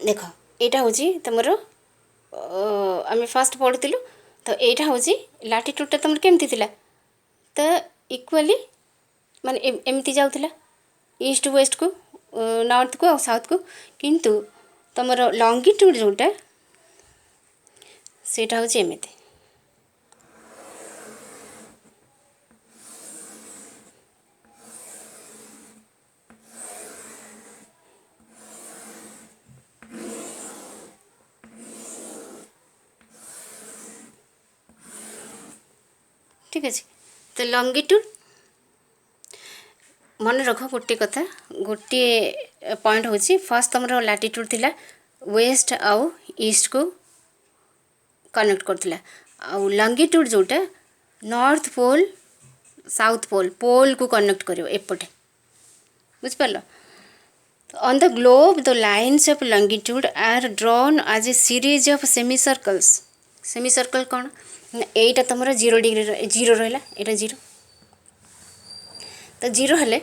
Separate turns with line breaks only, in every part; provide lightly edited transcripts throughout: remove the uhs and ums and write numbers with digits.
देख यहाँ हूँ तुम आम फास्ट पढ़ुलु तो यहाँ हूँ लाटिट्यूडटा तुम केमती थिला तो इक्वाली माने एमती जाऊला ईस्ट वेस्ट को नॉर्थ को और साउथ को किंतु तुम लंगिट्यूड जोटा सेटा हूँ एमती ठीक अच्छे तो लंगिट्यूड मन रख गोटे कथा गोटे पॉइंट हूँ फर्स्ट तुम लाटिट्यूड थिला वेस्ट आउ ईस्ट को कनेक्ट करथिला आउ लंगिट्यूड जोटा नॉर्थ पोल साउथ पोल पोल को कनेक्ट करियो एपटे बुझिपारल on the globe the lines of longitude are drawn as a series of semicircle कौन एटा तुम 0 डिग्री जीरो रहा यहाँ जीरो तो जीरो हेले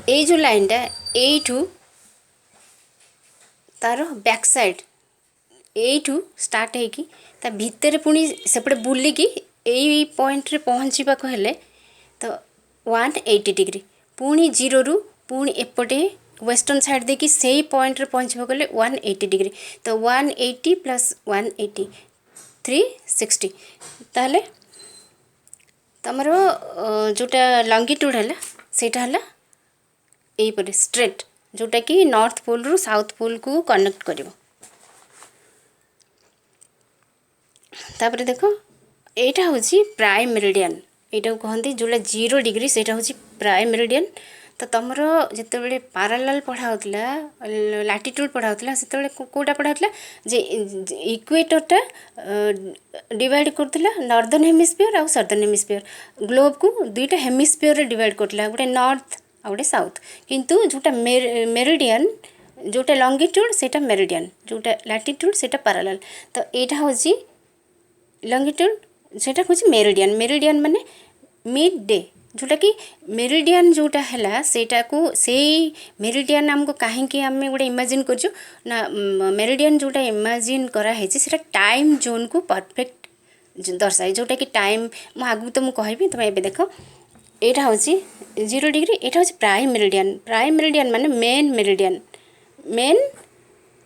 ये जो लाइनटा यू तार बैक साइड यू स्टार्ट होगी ता भितर पुणी सेपटे बुलिकी यही पॉइंट रे पहुँचवा हेले तो 180 डिग्री पुणी जीरो रु पुणी एपटे वेस्टर्न साइड देखी से पॉइंट रे पहुँचवा गले 180 डिग्री तो 180 प्लस 180 360 ताहले तमर जोटा लंगिट्यूड है सेटा है यहीपर स्ट्रेट जोटा कि नॉर्थ पोल रु साउथ पोल को कनेक्ट करिवो तापर देख यहाँ हूँ प्राइम मेरिडियन यहाँ कहते जोटा 0 डिग्री से हूँ प्राइम मेरिडियन तो तुम जिते पारालाल पढ़ाला लाटिट्यूड पढ़ाला से कौटा पढ़ाला जे इक्वेटरटा डिवाइड करथिला नॉर्दर्न हेमिस्फीयर और सदर्न हेमिस्फीयर ग्लोब को दुईटा हेमिस्फीयर रे डिवाइड करथिला गोटे नॉर्थ आ गोटे साउथ किंतु जोटा मेरिडियन जोटा लंगिट्यूड सेटा मेरिडियन जोटा लाटिट्यूड सेटा पारालाल तो यहाँ हूँ लंगिट्यूड सेटा हूँ मेरिडियन माने मिड डे जोटा कि मेरिडियन जोटा है सेटा को से मेरिडियन आमको कहीं आम गोटे इमेजिन कर मेरिडियन जोटा इमेजिन कराई से टाइम जोन को परफेक्ट दर्शाए जोटा कि टाइम मु आगु तो मुझे कहबी तुम ये देख यहाँ हूँ 0 डिग्री यहाँ हूँ प्राइम मेरिडियन माने मेन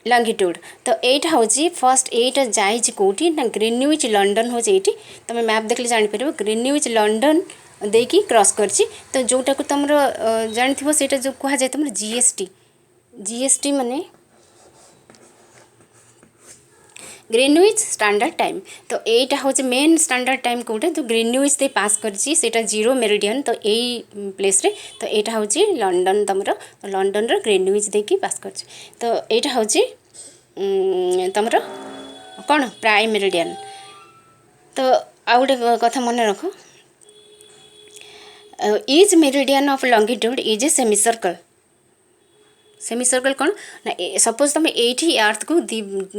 लंगिट्यूड तो यहाँ हूँ फर्स्ट यहाँ जाइए कौटी ना ग्रीनविच लंडन हूँ ये तुम मैप देखले जापर ग्रीनविच लंडन देकी क्रॉस करची तो जोटा को तुम जानी से जो कह जाए तुम जीएसटी माने ग्रीनविच स्टैंडर्ड टाइम तो यहाँ हूँ मेन स्टैंडर्ड टाइम कौटे जो ग्रीनविच दे पास करची सेटा 0 मेरिडियन तो यही प्लेस रे तो यहाँ हूँ लंडन तुम लंडन ग्रीनविच देकी पास करची तो यहाँ हूँ तुम कौन प्राइम मेरिडियन तो आउ गोटे कथा मन रख each meridian of longitude is a semicircle कौन ना सपोज तुम ये अर्थ को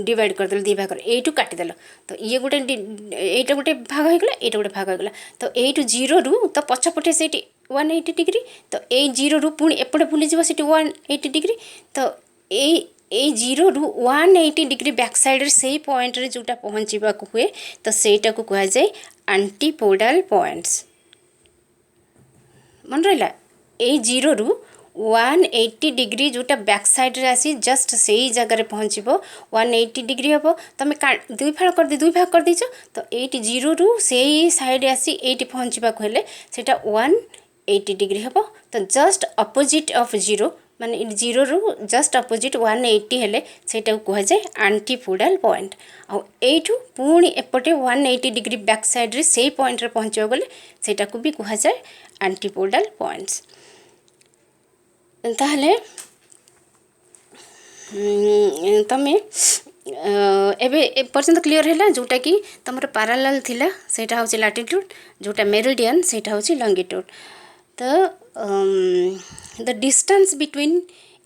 डिवाइड करदेल दी भाग यू काटिदेल तो ये गोटे यहाँ गोटे भाग होगा ये गोटे भाग होगा तो यू 0 रु तो पछपटे से 180 डिग्री तो ये 0 रु पुणी एपटे बुलीज से 180 डिग्री तो ये 0 रु 180 डिग्री बैक साइड से पॉइंट रे जोटा पहुँचवा हुए तो सेटा को कह जाए एंटीपोडल पॉइंट्स मन रहा ये 0 रु 180 डिग्री जोटा बैक साइड रे आसी जस्ट से ही जगह पहुँचब 180 डिग्री हम तुम दुई भाग कर दीच तो ये 0 रु से ही साइड आसी ये पहुँचवा हेले सेटा 180 डिग्री हम तो जस्ट अपोजिट ऑफ 0 माने 0 रु जस्ट अपोजिट 180 हेले सेटा कह जाए एंटीपोडल पॉइंट आउ एठू पुणी एपटे 180 डिग्री बैक साइड रे से पॉइंट रे पहुँचवा गले सेटा को भी कह जाए एंटीपोडल पॉइंट्स ताहले तमें एबे पर्यंत क्लियर है जोटा कि तुम पारालाल थिला सेटा हूँ लाटिट्यूड जोटा मेरिडियन सेटा हूँ लंगिट्यूड तो the distance between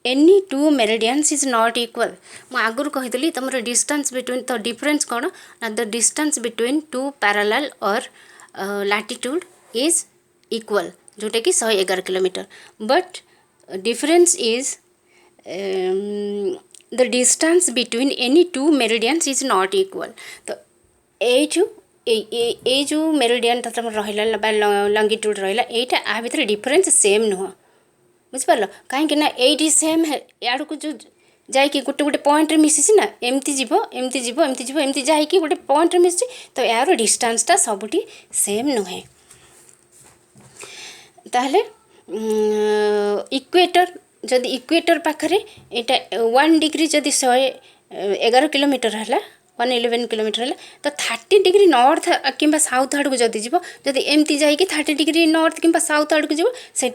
any two meridians is not equal मु आगुरी कहीदली तुम डिस्टेंस बिटवीन तो डिफरेंस कौन ना the distance between two parallel और लाटिट्यूड इज इक्वल जोटा कि 111 kilometre but difference is the distance between any two meridians is not equal. तो ये जो मेरिडियन तुम रहा लंगिट्यूड रहा यहाँ आ भितर डिफरेन्स सेम नुह बुझिपार कहीं ना ये सेम याड़ को जो जाकि गोटे गोटे पॉइंट मिसी ना एमती जीव एमती जीव एमती जीव एमती जाकि गोटे पॉइंट मिसी तो यार डिस्टेंसटा सबुठी सेम नुहे। ताहले इक्वेटर जदि इक्वेटर पाखरे एटा 1 डिग्री जदि 111 किलोमीटर है 111 किलोमीटर है तो 30 डिग्री नॉर्थ कि साउथ आड़ को जदि जीव जदि एमती जाकि 30 डिग्री नॉर्थ कि साउथ आड़ को जीव से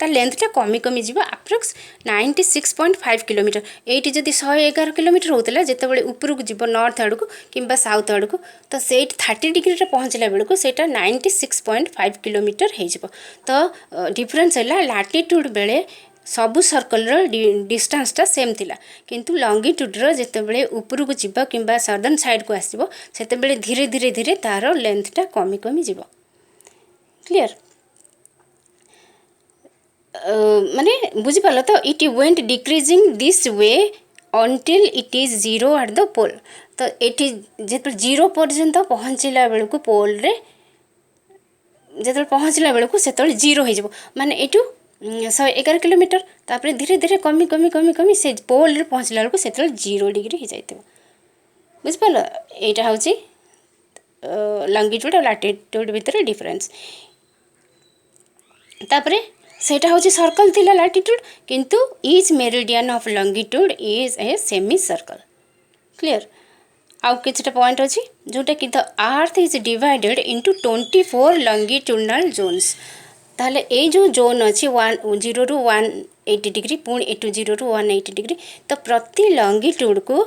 लेंथटा कमी कमी जीव अप्रोक्स 96.5 किलोमीटर। ये जदि 111 किलोमीटर होता जिते ऊपर को जीव नॉर्थ आड़ को कि साउथ आड़ को तो से 30 डिग्री पहुँचला बेलू से 96.5 किलोमीटर हो तो डिफरेन्स है लाटिट्यूड बेले सबू सर्कल डिस्टेंसटा सेम थिला किंतु लंगिट्यूड्र जितेबाला ऊपर को जीव कि सदर्न साइड को आसो से धीरे धीरे धीरे तार लेंथटा कमी कमी जीव क्लियर माने बुझिपाल तो it went decreasing this way until it is zero at the pole. तो ये जो जीरो पर्यंत पहुँचला बेलू पोल रे जो पहुँचला बेलू से जीरो हो माने यू 111 किलोमीटर तापर धीरे धीरे कमी कमी कमी कमी से पोल रे पहुँचला बेलू से 0 डिग्री हो जाए बुझिपाल यहाँ हूँ लंगिट्यूड और लाटिट्यूड भितर डिफरेन्स। तापर सेटा हूँ सर्कल थिला लाटिट्यूड किंतु each meridian of longitude is a semicircle clear. आउ किछटा पॉइंट अच्छी जोटा कि the earth is divided into 24 longitudinal zones. ताहले ए जो जोन अच्छी 0 ରୁ 180 डिग्री पुणी एटू 0 ରୁ 180 डिग्री तो प्रति लंगिट्यूड को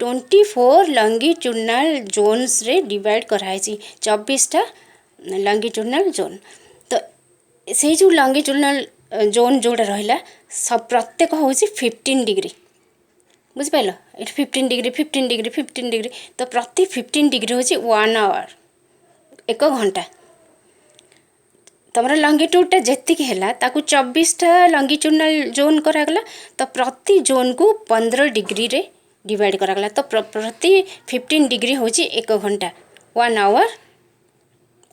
24 लंगिट्यूडनल जोन्स रे डिवाइड कराई 24टा लंगिट्यूडनल जोन। तो से जो लंगिट्यूडनल जोन जोड़ा रहा सब प्रत्येक हूँ 15 डिग्री बुझिपाल ये 15 डिग्री 15 डिग्री 15 डिग्री तो प्रति 15 डिग्री हूँ 1 आवर 1 घंटा। तुमर लंगिट्यूडटा जेतिक है ताकू 24टा लंगिट्यूडनल जोन करागला तो प्रति जोन को 15 डिग्री रे डिवाइड करागला तो प्रति 15 डिग्री हूँ 1 घंटा 1 आवर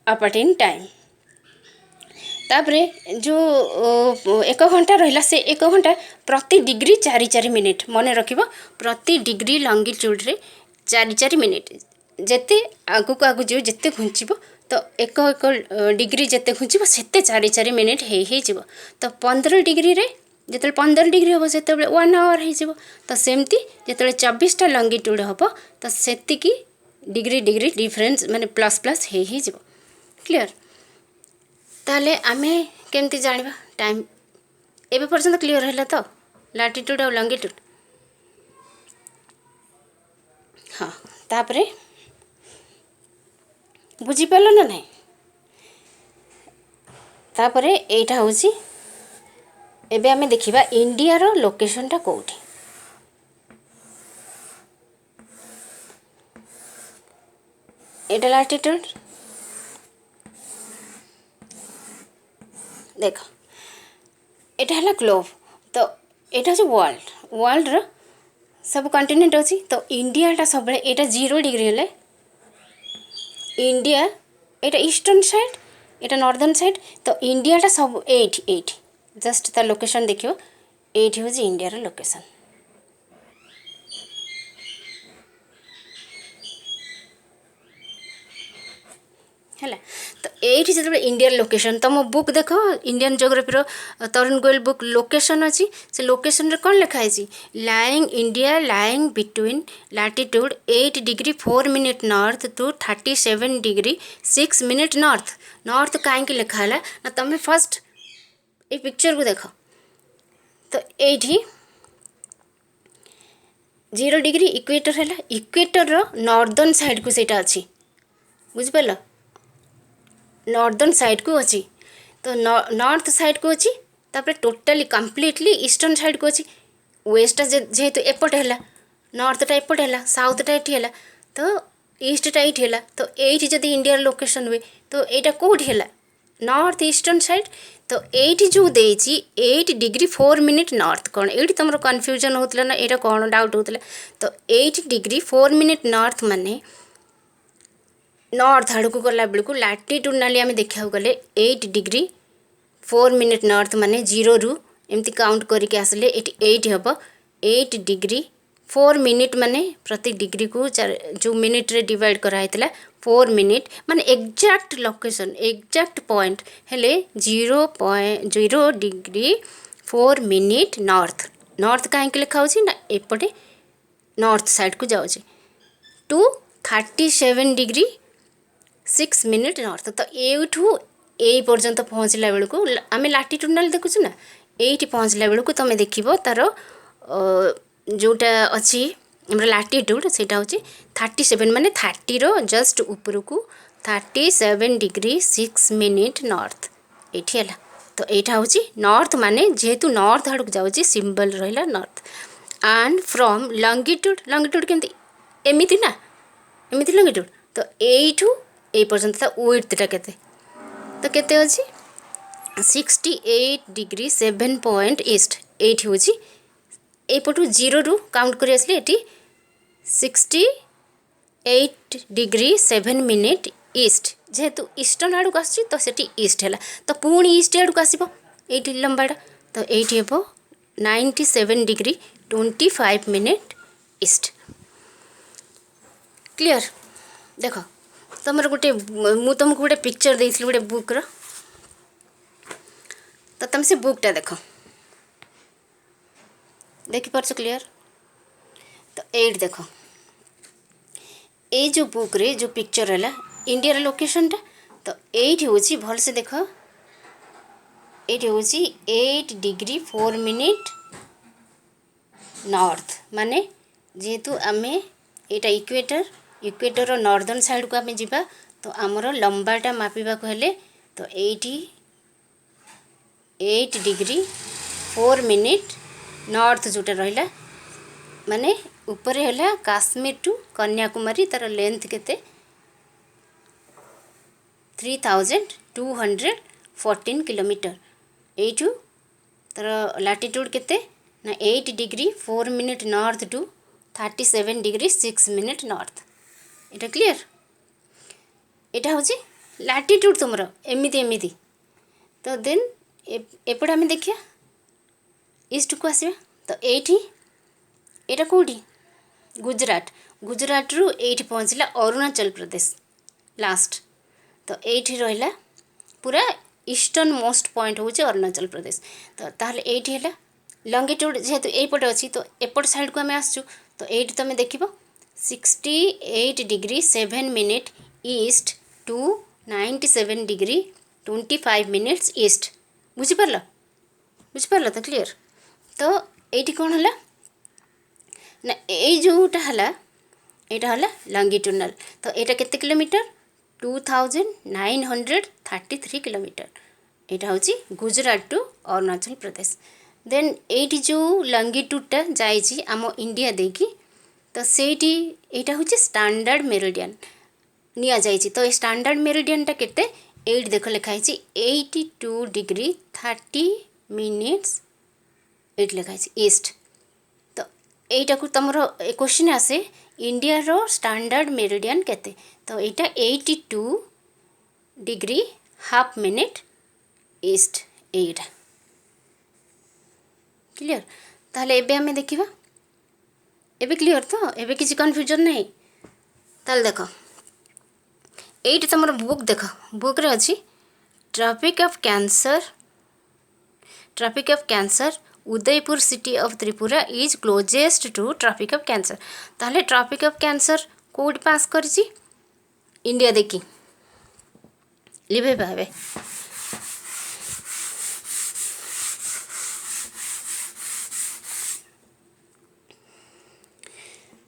अपार्ट इन टाइम। तापरे जो 1 घंटा रहा से 1 घंटा प्रति डिग्री 4 मिनिट मन रखिब प्रति डिग्री लंगिट्यूड रे 4 मिनिट जेते आगु को आगु जीव जेते घुंचब तो 1 डिग्री जेते घुंचब सेते 4 मिनिट हो तो 15 डिग्री रे जिते 15 डिग्री हम से 1 आवर हो तो सेमती जिते 24टा लंगिट्यूड हम तो सेतिकी डिग्री डिग्री डिफरेन्स माने प्लस प्लस हो क्लियर। ताले आमे केमती जानिबा टाइम एबे पर्यंत क्लियर है तो लाटिट्यूड और लंगिट्यूड हाँ तापरे बुझीपाल ना नहीं। तापरे एटा होची एबे आमे देखिबा इंडिया रो लोकेशनटा कोठी एटा लाटिट्यूड देख एटा है ग्लोब तो एटा जो वर्ल्ड रो सब कॉन्टिनेंट अच्छी तो इंडियाटा सब एटा 0 डिग्री है इंडिया एटा ईस्टर्न साइड एटा नॉर्दर्न साइड तो इंडियाटा सब एटी जस्ट तार लोकेशन देखियो एटी हूँ इंडिया रो लोकेशन है तो ये जो इंडियन लोकेशन तुम बुक देख Indian geography Tarun Goyal book location अच्छी से लोकेशन रे कौन लिखाई lying India lying between latitude 8 degree 4 minute north to 37 degree 6 minute north कहीं लिखाला ना तुम फर्स्ट ये पिक्चर को देख तो ये 0 डिग्री इक्वेटर है इक्वेटर रो नॉर्दर्न साइड को सेटा अच्छी बुझिपाल नॉर्दर्न साइड को अच्छी तो नॉर्थ साइड को अच्छी तापर टोटाली कम्प्लीटली ईस्टर्न साइड को अच्छी वेस्टा जेहेतु एपट है नॉर्थटा एपट है साउथटा ये है तो ईस्टटा ये है तो ये जब इंडिया लोकेशन हुए तो यहाँ कौटी है नॉर्थ ईस्टर्न साइड। तो ये जो देची 8 डिग्री 4 मिनिट नॉर्थ कौन ये तुम कन्फ्यूजन होता ना यहाँ कौन डाउट होता। तो 8 डिग्री 4 मिनिट नॉर्थ माने नॉर्थ आड़ को गला बेलू लाटिट्यूडनाली आम देखा गले 8 डिग्री 4 मिनिट नॉर्थ माने 0 रु एमती काउंट करके आसले ये 8 हम 8 डिग्री 4 मिनिट माने प्रति डिग्री को जो मिनिट रे डिवाइड कराई 4 मिनिट माने एग्जैक्ट लोकेशन एग्जैक्ट पॉइंट हेले 0.0 डिग्री 4 मिनिट नॉर्थ नॉर्थ कहीं लिखा ना एपटे नॉर्थ साइड को जाऊँचे टू 37 डिग्री 6 मिनिट नॉर्थ। तो एठू यही पर्यंत पहुँचला बेलू आम लाटिट्यूडनाल देखुचु ना ये पहुँचला बेलू तुम देख तार जोटा अच्छी लाटिट्यूड से हूँ 37 माने 30 रो जस्ट ऊपर को 37 डिग्री 6 मिनिट नॉर्थ ये है। तो यहाँ हूँ नॉर्थ माने जेहेतु नॉर्थ आड़ को जाऊँगी सिंबल रहा नॉर्थ एंड फ्रॉम लंगिट्यूड लंगिट्यूड केमती एमती ना एमती लंगिट्यूड। तो यू ये पर्यंत विड्थटा केते तो केते अच्छी 68 डिग्री 7 पॉइंट ईस्ट ये हूँ एपटू 0 रु काउंट कर आसले ये 68 डिग्री 7 मिनिट ईस्ट जेहेतु ईस्टर्न आड़ को आस तो ईस्ट है। तो पुणी ईस्ट आड़ को आसो ये लंबाटा तो ये हम 97 डिग्री 25 मिनिट ईस्ट। क्लियर देख तुम गोटे मु तुमको गोटे पिक्चर देती गोटे बुक्र तो तुम से बुकटा देख देखिपार क्लियर। तो एट देख ये जो बुक रे जो पिक्चर है इंडिया लोकेशनटा तो ये हूँ भल से देख ये हूँ 8 डिग्री 4 मिनिट नॉर्थ माने जेहेतु आम यहाँ इक्वेटर इक्वेटर नॉर्दर्न साइड को आम जा तो आमर लंबाटा मापिबा हेले तो 8 डिग्री 4 मिनिट नॉर्थ जोटा रहा माने ऊपर है काश्मीर टू कन्याकुमारी तार लेंथ केते 3214 किलोमीटर यू तार लाटिट्यूड केते ना 8 degree 4 minute north to 37 degree 6 minute north. এটা क्लियर এটা হচ্ছে ଲାଟିଟ୍ୟୁଡ୍ ତୁମର ଏମିତି ଏମିତି। ତ ଦେନ୍ ଏପଟେ ଆମେ ଦେଖିବା ଇଷ୍ଟକୁ ଆସିବା ତ ଏଇଠି ଏଇଟା କେଉଁଠି ଗୁଜରାଟ ଗୁଜରାଟରୁ ଏଇଠି ପହଞ୍ଚିଲା ଅରୁଣାଚଳ ପ୍ରଦେଶ ଲାଷ୍ଟ। ତ ଏଇଠି ରହିଲା ପୁରା ଇଷ୍ଟର୍ଣ୍ଣ ମୋଷ୍ଟ ପଏଣ୍ଟ ହେଉଛି ଅରୁଣାଚଳ ପ୍ରଦେଶ। ତ ତାହେଲେ ଏଇଠି ହେଲା ଲଙ୍ଗିଟ୍ୟୁଡ୍ ଯେହେତୁ ଏଇପଟେ ଅଛି ତ ଏପଟ ସାଇଡ଼କୁ ଆମେ ଆସୁଛୁ ତ ଏଇଠି ତୁମେ ଦେଖିବ 68 degree 7 minute east to 97 degree 25 minutes east बुझीपार बुझीपार तो क्लियर। तो ये कौन है ना ये जोटा है यहाँ है लंगिट्यूडनल तो यहाँ केते किलोमीटर 2933 किलोमीटर यहाँ हूँ गुजरात टू अरुणाचल प्रदेश। देन ये जो लंगिट्यूडटा जाइए आम इंडिया देखी तो सेठी यहाँ हूँ स्टैंडर्ड मेरिडियन निया जाइए। तो स्टैंडर्ड मेरिडियनटा केते 8 देख लिखाई 82 डिग्री 30 मिनिट्स 8 लिखाई ईस्ट। तो यहीटा को तुम क्वेश्चन आसे इंडिया रो स्टैंडर्ड मेरिडियन केते तो यहाँ 82 डिग्री हाफ मिनिट ईस्ट एटा क्लियर। ताहले एबे हमें देखिबा एबे क्लियर तो एबे किसी कन्फ्यूजन नहीं। ताल देख ये तुम बुक देख बुक रे अच्छी Tropic of Cancer Udaipur city of Tripura is closest to Tropic of Cancer. ताहले ट्रॉपिक ऑफ कैंसर कोड पास करिछि इंडिया देखी लिभे भावे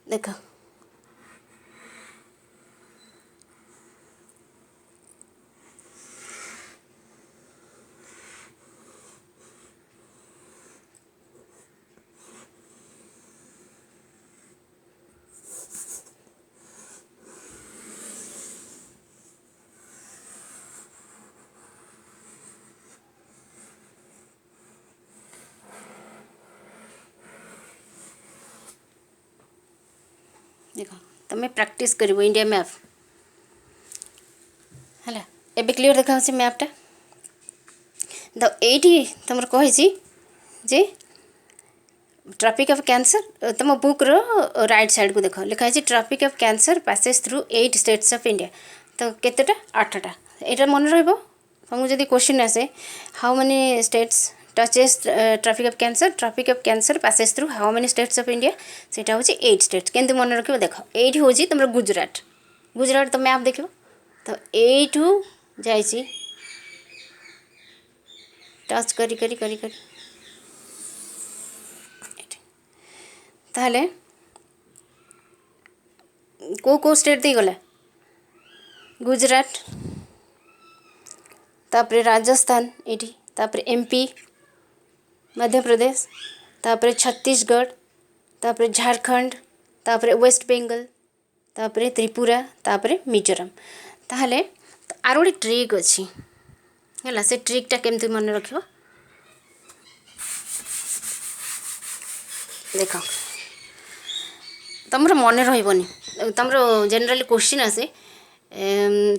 देखो देख तुम प्रैक्टिस कर इंडिया मैप है एबे क्लीयर देखा मैपटा तो ये तुम कही जे ट्रॉपिक ऑफ कैंसर तुम बुक रो राइट साइड को देख लिखाई tropic of cancer passes through 8 states of India तो केतेटा 8टा यहाँ मन रहा तुमको जब क्वेश्चन आसे how many states touches tropic of cancer passes through how many states of India सेटा हूँ 8 स्टेट्स केमती मन रख देख ये हूँ तुम गुजरात गुजरात तो मैप देख तो यू जा टच करी करी करी करी ताहले को स्टेट दी गला गुजरात तापरे राजस्थान ये तापरे एमपी मध्य प्रदेश तापरे छत्तीसगढ़ तापरे झारखंड तापरे वेस्ट बेंगल तापरे त्रिपुरा तापरे मिजोरम ताहले आर गोटे ट्रिक अच्छी है से ट्रिकटा केमती मन रख देख तुम मन रही तुम जनरली क्वेश्चन आसे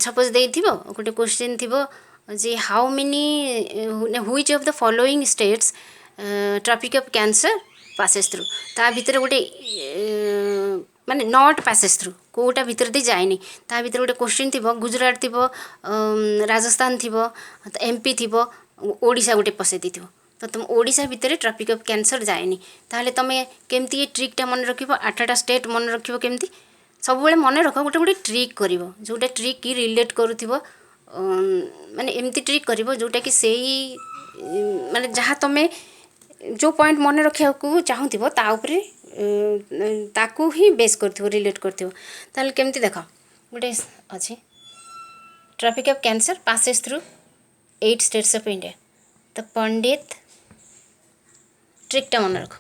सपोज दे गोटे क्वेश्चन थी जे how many which of the following states Tropic of cancer passes through ता भीतर गोटे माने नॉट पासेस थ्रू कोटा भीतर दे जाए ता भीतर गोटे क्वेश्चन थी गुजरात थी राजस्थान थी एमपी थी ओडिशा गोटे पसई दी तो तुम ओडिशा भितर ट्रॉपिक ऑफ कैंसर जाए ताहले तुम केमती ये ट्रिकटा मन रख 8टा स्टेट मन रख केमती सब मन रख गोटे गोटे ट्रिक कर जोटा ट्रिक की रिलेट करूँ माने एमती ट्रिक कर जोटा कि से माने जहाँ तुम जो पॉइंट मन रखा चाहूँ ताकू ही बेस कर रिलेट कर केमती देख गोटे अच्छे tropic of cancer passes through 8 states of India तो पंडित ट्रिकटा मन रख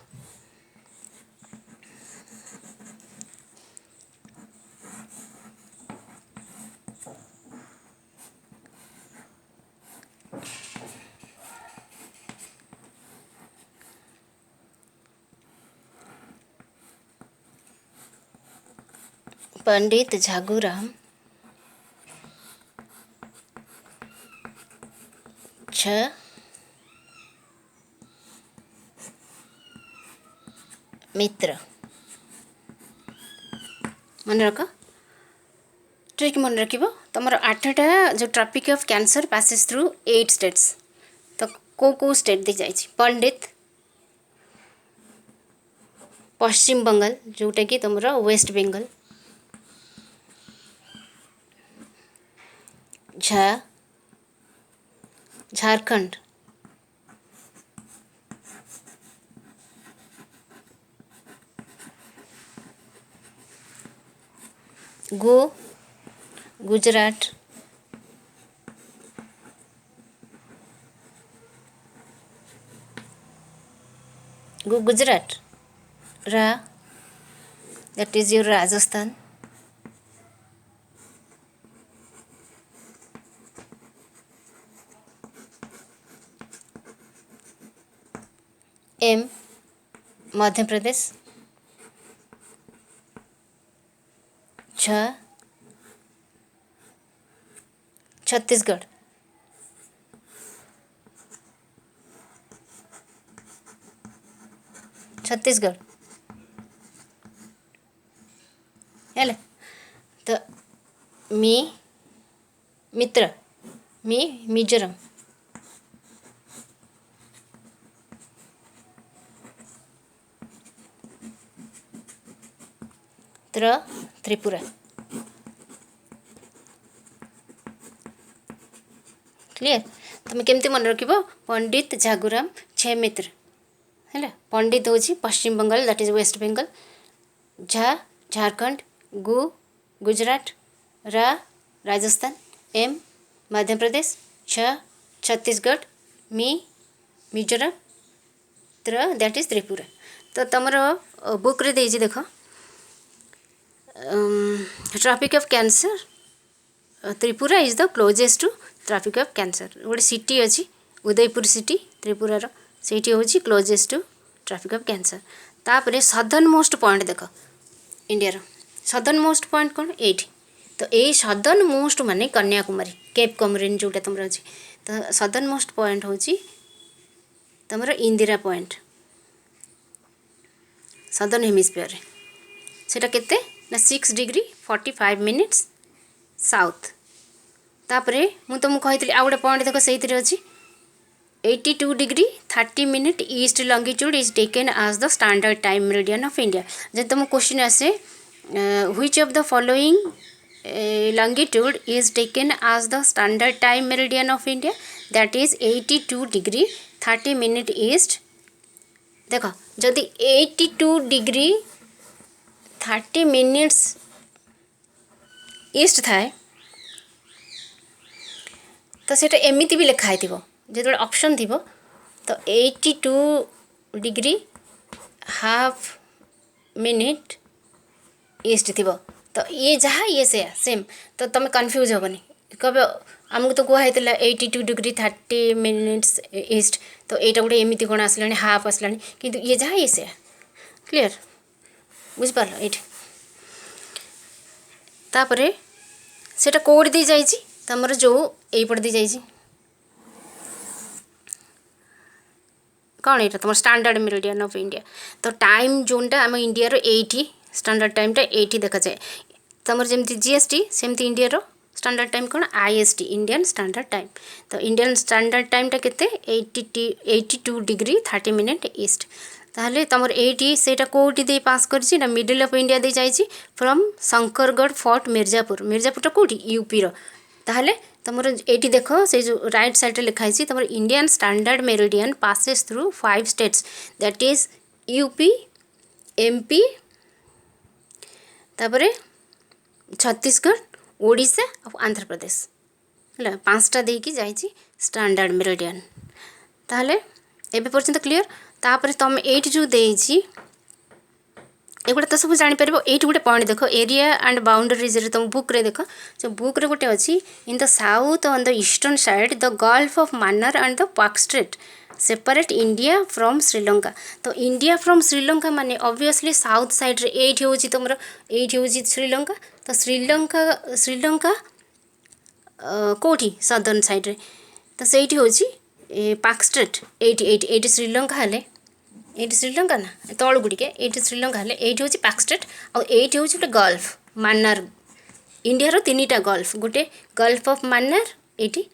पंडित झागूराम मित्र मन रख ट्रिक मन रख तुम 8टा जो tropic of cancer passes through 8 states तो को स्टेट दी जाए पंडित पश्चिम बंगाल जोटा कि तुम West Bengal Jharkhand Gujarat Gujarat that is your Rajasthan M Madhya Pradesh Chhattisgarh है तो मित्र मिजोरम त्रिपुरा क्लियर तुम केमती मन रख पंडित झागूराम 6 मित्र है पंडित हूँ Paschim Bangal that is West Bengal Jharkhand Gujarat Rajasthan M Madhya Pradesh Chhattisgarh Mizoram that is Tripura तो तुम बुक रे देख Tropic of Cancer Tripura is the closest to Tropic of Cancer गोटे सिटी अच्छी उदयपुर सिटी त्रिपुरार से हूँ closest to Tropic of Cancer तापर सदर्न मोस्ट पॉइंट देख इंडिया सदर्न मोस्ट पॉइंट कौन एट तो ये सदर्न मोस्ट माने कन्याकुमारी केप कमरिन जोटा तुम अच्छी तो सदर्न मोस्ट पॉइंट हूँ तुम इंदिरा पॉइंट सदर्न हेमिस्फीयर सेटा केते ना 6 डिग्री 45 मिनिट्स साउथ तापरे मु तुमको कही आ गए पॉइंट देख से अच्छी 82 degree 30 minute east longitude is taken as the standard time meridian of India जब तुम क्वेश्चन आसे which of the following longitude is taken as the standard time meridian of India that is 82 degree 30 minute east देख जदि 82 degree 30 minutes east थाए तो सेटा एमिति भी लिखाई थिबो जो ऑप्शन थी तो 82 डिग्री हाफ मिनिट ईस्ट थी तो ये जहाँ ये से सेम तो तुम कन्फ्यूज हेनी कब आमको तो कहते 82 डिग्री 30 मिनिट्स ईस्ट तो यहाँ गोटे एमती कौन आसला हाफ आसला कि ये जहाँ ये से क्लीयर बुझिपार ये तापर सेटा कौट दी जाइए तुम जो यहीपट दी जाइए कौन यहाँ तुम स्टैंडर्ड मेरिडियन ऑफ इंडिया तो टाइम जोनटा आम इंडिया रो 80 स्टैंडर्ड टाइमटा 80 देखा जाए तुम जमी जीएसटी सेमती इंडिया रो स्टैंडर्ड टाइम कौन आईएसटी इंडियन स्टैंडर्ड टाइम तो इंडियन स्टैंडर्ड टाइमटा केते 82 डिग्री 30 मिनिट ईस्ट ताहले तुमर 80 सेटा कोटी दे पास करछि ना मिडिल ऑफ इंडिया दे जाइछि फ्रॉम शंकरगढ़ फोर्ट मिर्जापुर कोटी यूपी रो ताहले तुमर 80 देख से जो राइट साइड लिखाई तुम Indian standard meridian passes through 5 states that is UP MP तापर छत्तीसगढ़ ओडिशा और आंध्र प्रदेश है 5टा देकी जाइए स्टैंडर्ड मेरिडियन ताहले एबे पर्यंत क्लियर तापर तुम एट जो देइछि एगुड़ा तो सब जापर ये गोटे पॉइंट देख एरिया एंड बाउंडरीज तुम बुक रे देख जो बुक रे गोटे अच्छी in the south on the eastern side the Gulf of Mannar and the Palk Strait separate India from Sri Lanka तो इंडिया फ्रॉम श्रीलंका माने ऑब्वियसली साउथ साइड रे एट होची तुमरो एट होची श्रीलंका तो श्रीलंका कोठी सदर्न साइड रे तो सेठी होची पाक स्ट्रेट एटी श्रीलंका हेले ये श्रीलंका ना तल गुड़िके ये श्रीलंका हेले ये हूँ पाक स्टेट और ये हूँ गोटे गल्फ मान्नार इंडिया रो 3टा गल्फ गोटे गल्फ ऑफ मान्नार ये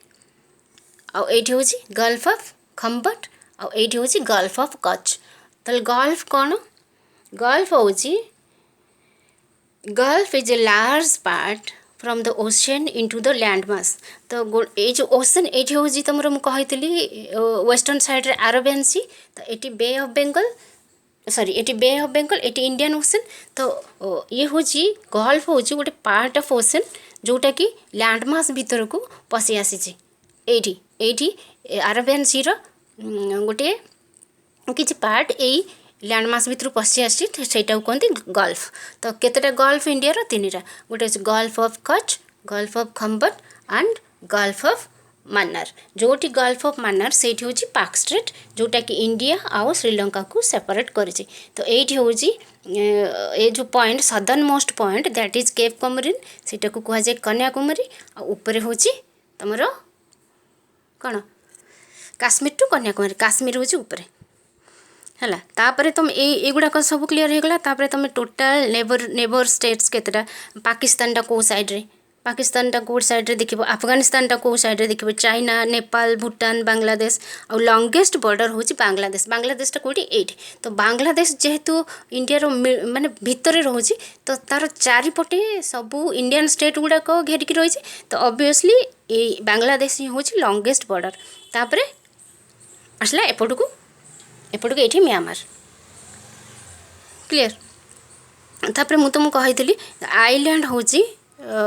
आउ ये हूँ गल्फ ऑफ खम्बट आउ ये हूँ गल्फ ऑफ कच्छ तो गल्फ कौन गल्फ हूँ gulf is a large part from the ocean into the land mass तो ये जो ओशन ये हूँ तुम कही वेस्टर्न साइड रे अरेबियन सी तो ये बे ऑफ बेंगल सॉरी ये बे ऑफ बेंगल ये इंडियन ओशन तो ये हूँ गल्फ हूँ गोटे पार्ट ऑफ ओशन जोटा कि लैंड मास भीतर को पशि आसी ये अरेबियन सी रो गोटे किसी पार्ट यही लैंडमास भीतर पशि आसी कहते गल्फ तो केतेटा गल्फ इंडिया रो 3टा गोटे gulf of Kutch gulf of Khambhat and gulf of Mannar जोटी गल्फ ऑफ मान्नार से हूँ पाक स्ट्रेट जोटा कि इंडिया आउ श्रीलंका को सेपरेट करिछि तो ये हूँ ये जो point southernmost point that is cape Comorin सेटा को कह जाए कन्याकुमारी आ ऊपर हूँ तुमर कौन काश्मीर टू कन्याकुमारी काश्मीर हूँ ऊपर है तापर तुम युड़ाक सब क्लीयर हो गला तापर तुम टोटाल नेबर स्टेट्स केतेटा पाकिस्तान कौ साइड रे पाकिस्तान कौ साइड रे देखिबो अफगानिस्तान कौ साइड रे देखिबो चाइना नेपाल भूटान बांग्लादेश और लॉन्गेस्ट बॉर्डर हूँ बांग्लादेश कौटी 8 तो बांग्लादेश जेहेतु इंडिया रो माने भितर रोचे तो तार चारिपटे सबू इंडियन स्टेट गुड़ाक घेरिकी रही तो ऑब्वियसली ये बांग्लादेश हूँ लॉन्गेस्ट बॉर्डर तापर आसला एपटू ये म्यांमार क्लियर तापर मु तुमको कही आइलैंड हूँ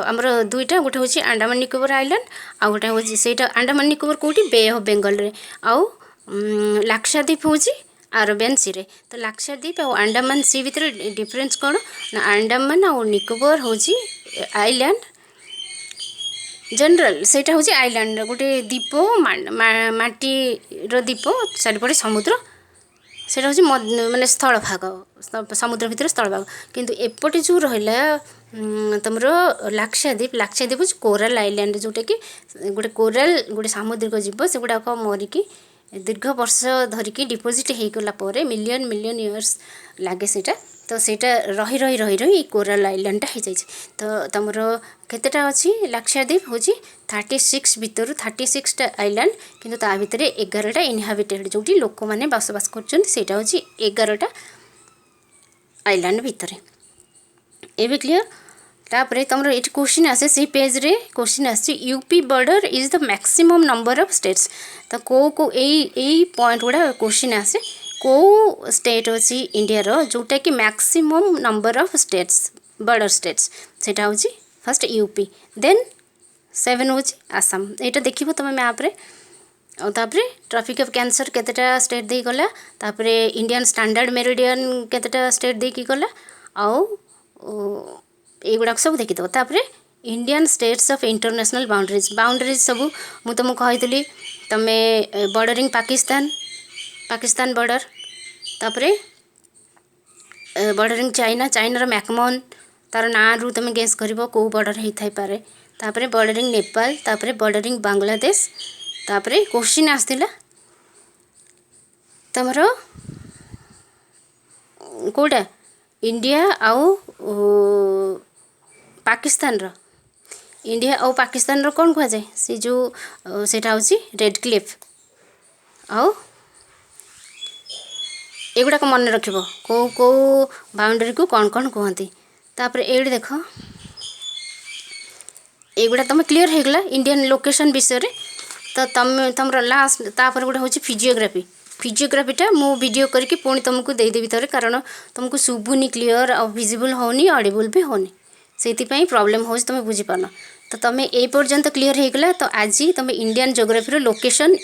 आमर 2टा गोटे हूँ अंडमान निकोबर आइलैंड आ गोटे हूँ से अंडमान निकोबर कौटी बे ऑफ बेंगल रे आउ लाक्षाद्वीप हूँ अरेबियन सी रे तो लाक्षाद्वीप और अंडमान सी भितर डिफरेंस कौन ना अंडमान और निकोबर हूँ आइलैंड जनरल सेटा हूँ आइलैंड गोटे द्वीप माटीर द्वीप चारिपटे ସେଇଟା ହେଉଛି ମାନେ ସ୍ଥଳଭାଗ, ସମୁଦ୍ର ଭିତରେ ସ୍ଥଳଭାଗ। କିନ୍ତୁ ଏପଟେ ଯେଉଁ ରହିଲା ତୁମର ଲାକ୍ଷାଦ୍ୱୀପ ହେଉଛି କୋରାଲ ଆଇଲ୍ୟାଣ୍ଡ, ଯେଉଁଟାକି ଗୋଟେ ସାମୁଦ୍ରିକ ଜୀବ, ସେଗୁଡ଼ାକ ମରିକି ଦୀର୍ଘ ବର୍ଷ ଧରିକି ଡିପୋଜିଟ୍ ହେଇଗଲା ପରେ ମିଲିୟନ୍ ଇୟର୍ସ ଲାଗେ ସେଇଟା। ତ ସେଇଟା ରହି ଏଇ କୋରାଲ ଆଇଲ୍ୟାଣ୍ଡଟା ହେଇଯାଇଛି। ତ ତୁମର କେତେଟା ଅଛି ଲାକ୍ଷାଦ୍ୱୀପ ହେଉଛି 36 ଭିତରୁ 36ଟା ଆଇଲ୍ୟାଣ୍ଡ, କିନ୍ତୁ ତା ଭିତରେ 11ଟା ଇନହାବିଟେଡ଼, ଯେଉଁଠି ଲୋକମାନେ ବସବାସ କରୁଛନ୍ତି। ସେଇଟା ହେଉଛି 11ଟା ଆଇଲ୍ୟାଣ୍ଡ ଭିତରେ। ଏବେ କ୍ଲିଅର? ତାପରେ ତୁମର ଏଠି କ୍ୱେଶ୍ଚିନ୍ ଆସେ, ସେଇ ପେଜ୍ରେ କ୍ୱେଶ୍ଚିନ୍ ଆସିଛି UP border is the maximum number of states. ତ କେଉଁ ଏଇ ପଏଣ୍ଟ ଗୁଡ଼ା କ୍ୱେଶ୍ଚିନ୍ ଆସେ, କେଉଁ ଷ୍ଟେଟ୍ ଅଛି ଇଣ୍ଡିଆର ଯେଉଁଟାକି maximum number of states, border states, ସେଇଟା ହେଉଛି ଫାର୍ଷ୍ଟ ୟୁପି, ଦେନ୍ 7 ହେଉଛି ଆସାମ। ଏଇଟା ଦେଖିବ ତୁମେ ମ୍ୟାପ୍ରେ। ଆଉ ତାପରେ ଟ୍ରପିକ୍ ଅଫ୍ କ୍ୟାନ୍ସର କେତେଟା ଷ୍ଟେଟ୍ ଦେଇକି ଗଲା, ତାପରେ ଇଣ୍ଡିଆନ୍ ଷ୍ଟାଣ୍ଡାର୍ଡ଼ ମେରିଡ଼ିଆନ୍ କେତେଟା ଷ୍ଟେଟ୍ ଦେଇକି ଗଲା, ଆଉ ଏଇଗୁଡ଼ାକ ସବୁ ଦେଖିଦେବ। ତାପରେ ଇଣ୍ଡିଆନ୍ ଷ୍ଟେଟ୍ସ ଅଫ୍ ଇଣ୍ଟରନ୍ୟାସନାଲ୍ ବାଉଣ୍ଡରିଜ୍ ସବୁ ମୁଁ ତୁମକୁ କହିଥିଲି। ତୁମେ ବର୍ଡ଼ରିଂ ପାକିସ୍ତାନ ବର୍ଡ଼ର, ତାପରେ ବର୍ଡ଼ରିଂ ଚାଇନାର ମ୍ୟାକମୋହନ, ତାର ନାଁରୁ ତୁମେ ଗେସ୍ କରିବ କେଉଁ ବର୍ଡ଼ର ହେଇଥାଇପାରେ। ତାପରେ ବର୍ଡ଼ରିଂ ନେପାଳ, ତାପରେ ବର୍ଡ଼ରିଂ ବାଂଲାଦେଶ। ତାପରେ କ୍ୱେଶ୍ଚିନ୍ ଆସିଥିଲା ତୁମର କେଉଁଟା ଇଣ୍ଡିଆ ଆଉ ପାକିସ୍ତାନର କ'ଣ କୁହାଯାଏ, ସେ ଯେଉଁ ସେଇଟା ହେଉଛି ରେଡ୍ କ୍ଲିଫ୍। ଆଉ ଏଗୁଡ଼ାକ ମନେ ରଖିବ କେଉଁ ବାଉଣ୍ଡରୀକୁ କ'ଣ କୁହନ୍ତି। ତାପରେ ଏଇଠି ଦେଖ, ଏଗୁଡ଼ା ତୁମେ କ୍ଲିଅର୍ ହେଇଗଲା ଇଣ୍ଡିଆନ୍ ଲୋକେସନ୍ ବିଷୟରେ। ତ ତୁମର ଲାଷ୍ଟ ତାପରେ ଗୋଟେ ହେଉଛି ଫିଜିଓଗ୍ରାଫିଟା ମୁଁ ଭିଡ଼ିଓ କରିକି ପୁଣି ତୁମକୁ ଦେଇଦେବି ଥରେ, କାରଣ ତୁମକୁ ଶୁଭୁନି କ୍ଲିଅର୍, ଆଉ ଭିଜିବୁଲ୍ ହେଉନି, ଅଡ଼ିବୁଲ୍ ବି ହେଉନି, ସେଇଥିପାଇଁ ପ୍ରୋବ୍ଲେମ୍ ହେଉଛି, ତୁମେ ବୁଝିପାରୁନ। ତ ତୁମେ ଏଇ ପର୍ଯ୍ୟନ୍ତ କ୍ଲିଅର୍ ହେଇଗଲା। ତ ଆଜି ତୁମେ ଇଣ୍ଡିଆନ୍ ଜୋଗ୍ରାଫିର ଲୋକେସନ୍